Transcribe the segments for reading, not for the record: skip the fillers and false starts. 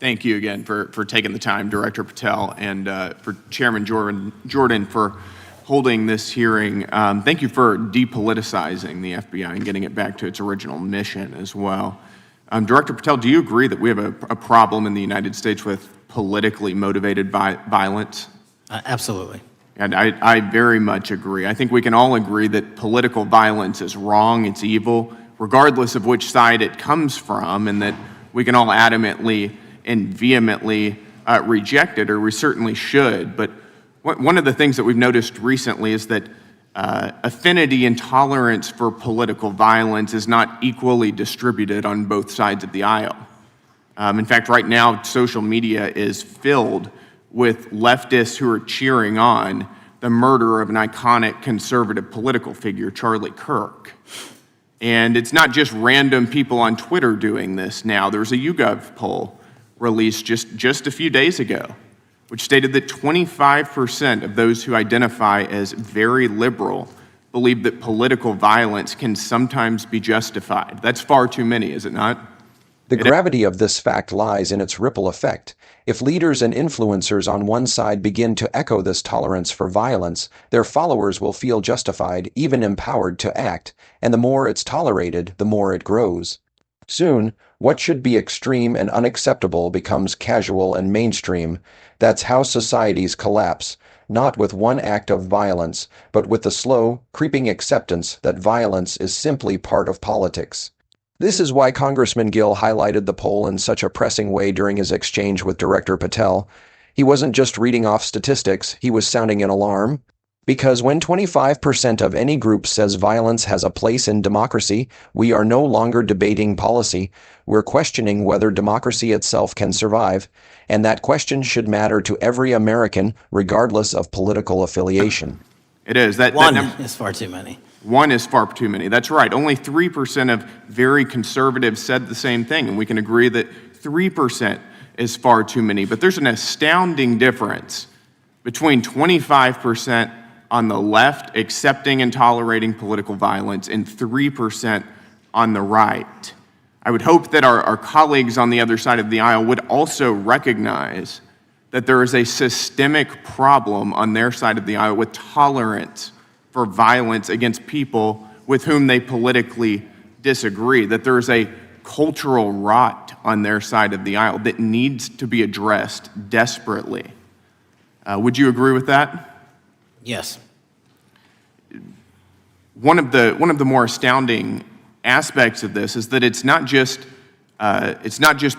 Thank you again for taking the time, Director Patel, and for Chairman Jordan for holding this hearing. Thank you for depoliticizing the FBI and getting it back to its original mission as well. Director Patel, do you agree that we have a problem in the United States with politically motivated violence? Absolutely. And I very much agree. I think we can all agree that political violence is wrong, it's evil, regardless of which side it comes from, and that we can all adamantly and vehemently reject it, or we certainly should. But one of the things that we've noticed recently is that affinity and tolerance for political violence is not equally distributed on both sides of the aisle. In fact, right now, social media is filled with leftists who are cheering on the murder of an iconic conservative political figure, Charlie Kirk. And it's not just random people on Twitter doing this now. There's a YouGov poll released just a few days ago, which stated that 25% of those who identify as very liberal believe that political violence can sometimes be justified. That's far too many, is it not? The gravity of this fact lies in its ripple effect. If leaders and influencers on one side begin to echo this tolerance for violence, their followers will feel justified, even empowered to act, and the more it's tolerated, the more it grows. Soon, what should be extreme and unacceptable becomes casual and mainstream. That's how societies collapse, not with one act of violence, but with the slow, creeping acceptance that violence is simply part of politics. This is why Congressman Gill highlighted the poll in such a pressing way during his exchange with Director Patel. He wasn't just reading off statistics, he was sounding an alarm. Because when 25% of any group says violence has a place in democracy, we are no longer debating policy, we're questioning whether democracy itself can survive, and that question should matter to every American, regardless of political affiliation. It is. One is far too many. One is far too many. That's right. Only 3% of very conservatives said the same thing, and we can agree that 3% is far too many. But there's an astounding difference between 25% on the left accepting and tolerating political violence and 3% on the right. I would hope that our colleagues on the other side of the aisle would also recognize that there is a systemic problem on their side of the aisle with tolerance for violence against people with whom they politically disagree, that there is a cultural rot on their side of the aisle that needs to be addressed desperately. Would you agree with that? Yes. One of the more astounding aspects of this is that it's not just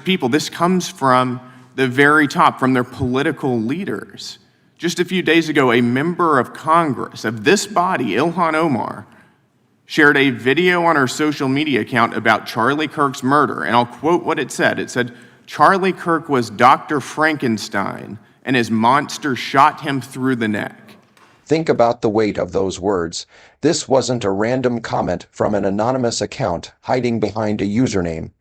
people. This comes from the very top, from their political leaders. Just a few days ago, a member of Congress of this body, Ilhan Omar, shared a video on her social media account about Charlie Kirk's murder, and I'll quote what it said. It said, "Charlie Kirk was Dr. Frankenstein, and his monster shot him through the neck." Think about the weight of those words. This wasn't a random comment from an anonymous account hiding behind a username.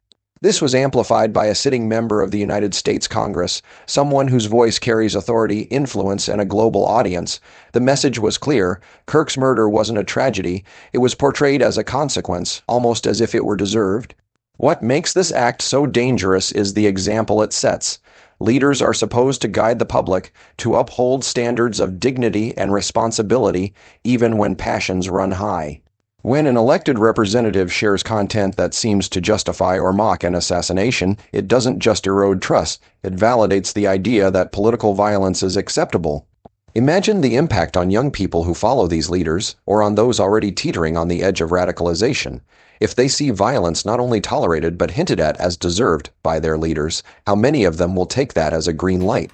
This was amplified by a sitting member of the United States Congress, someone whose voice carries authority, influence, and a global audience. The message was clear. Kirk's murder wasn't a tragedy. It was portrayed as a consequence, almost as if it were deserved. What makes this act so dangerous is the example it sets. Leaders are supposed to guide the public to uphold standards of dignity and responsibility, even when passions run high. When an elected representative shares content that seems to justify or mock an assassination, it doesn't just erode trust, it validates the idea that political violence is acceptable. Imagine the impact on young people who follow these leaders, or on those already teetering on the edge of radicalization. If they see violence not only tolerated but hinted at as deserved by their leaders, how many of them will take that as a green light?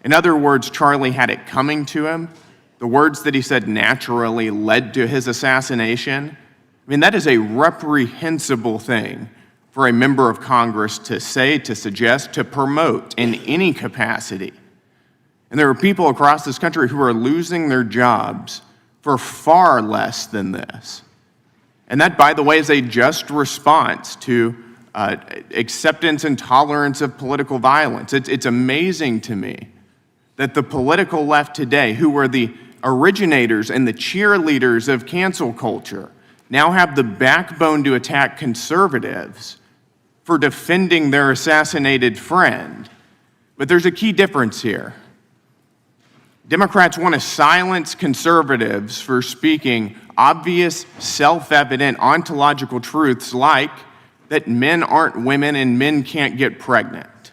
In other words, Charlie had it coming to him. The words that he said naturally led to his assassination. I mean, that is a reprehensible thing for a member of Congress to say, to suggest, to promote in any capacity. And there are people across this country who are losing their jobs for far less than this. And that, by the way, is a just response to acceptance and tolerance of political violence. It's amazing to me that the political left today, who were the originators and the cheerleaders of cancel culture, now have the backbone to attack conservatives for defending their assassinated friend. But there's a key difference here. Democrats want to silence conservatives for speaking obvious, self-evident ontological truths like that men aren't women and men can't get pregnant.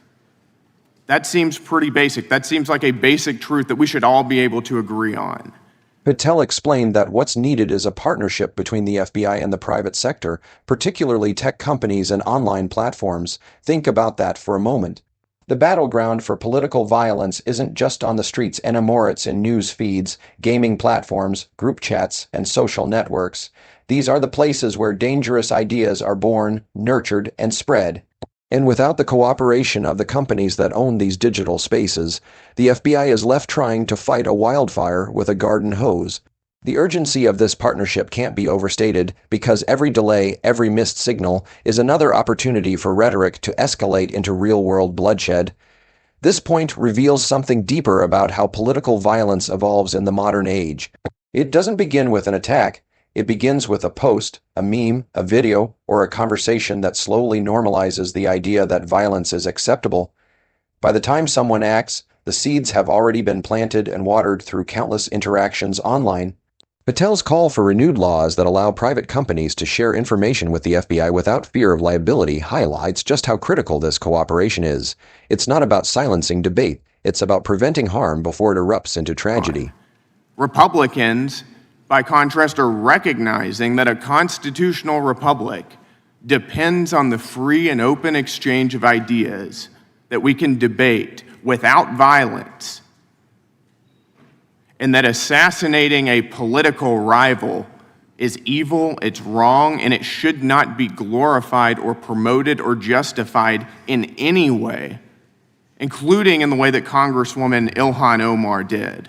That seems pretty basic. That seems like a basic truth that we should all be able to agree on. Patel explained that what's needed is a partnership between the FBI and the private sector, particularly tech companies and online platforms. Think about that for a moment. The battleground for political violence isn't just on the streets anymore, it's in news feeds, gaming platforms, group chats, and social networks. These are the places where dangerous ideas are born, nurtured, and spread. And without the cooperation of the companies that own these digital spaces, the FBI is left trying to fight a wildfire with a garden hose. The urgency of this partnership can't be overstated because every delay, every missed signal is another opportunity for rhetoric to escalate into real-world bloodshed. This point reveals something deeper about how political violence evolves in the modern age. It doesn't begin with an attack. It begins with a post, a meme, a video, or a conversation that slowly normalizes the idea that violence is acceptable. By the time someone acts, the seeds have already been planted and watered through countless interactions online. Patel's call for renewed laws that allow private companies to share information with the FBI without fear of liability highlights just how critical this cooperation is. It's not about silencing debate. It's about preventing harm before it erupts into tragedy. Republicans, by contrast, are recognizing that a constitutional republic depends on the free and open exchange of ideas, that we can debate without violence, and that assassinating a political rival is evil, it's wrong, and it should not be glorified or promoted or justified in any way, including in the way that Congresswoman Ilhan Omar did.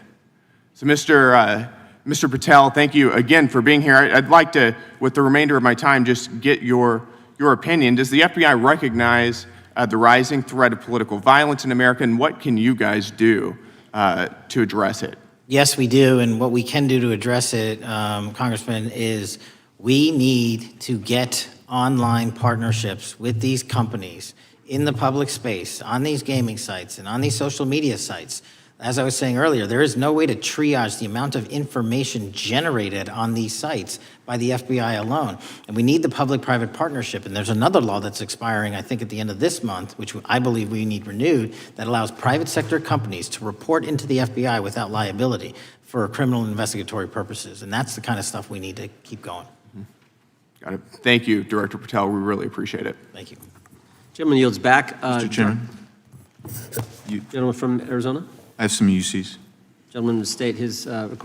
So, Mr. Patel, thank you again for being here. I'd like to, with the remainder of my time, just get your opinion. Does the FBI recognize the rising threat of political violence in America, and what can you guys do to address it? Yes, we do, and what we can do to address it, Congressman, is we need to get online partnerships with these companies in the public space, on these gaming sites, and on these social media sites. As I was saying earlier, there is no way to triage the amount of information generated on these sites by the FBI alone. And we need the public-private partnership. And there's another law that's expiring, I think, at the end of this month, which I believe we need renewed, that allows private sector companies to report into the FBI without liability for criminal investigatory purposes. And that's the kind of stuff we need to keep going. Got it. Thank you, Director Patel. We really appreciate it. Thank you. Gentleman yields back. Mr. Chairman, Gentleman from Arizona. I have some UCs. Gentleman to state his request.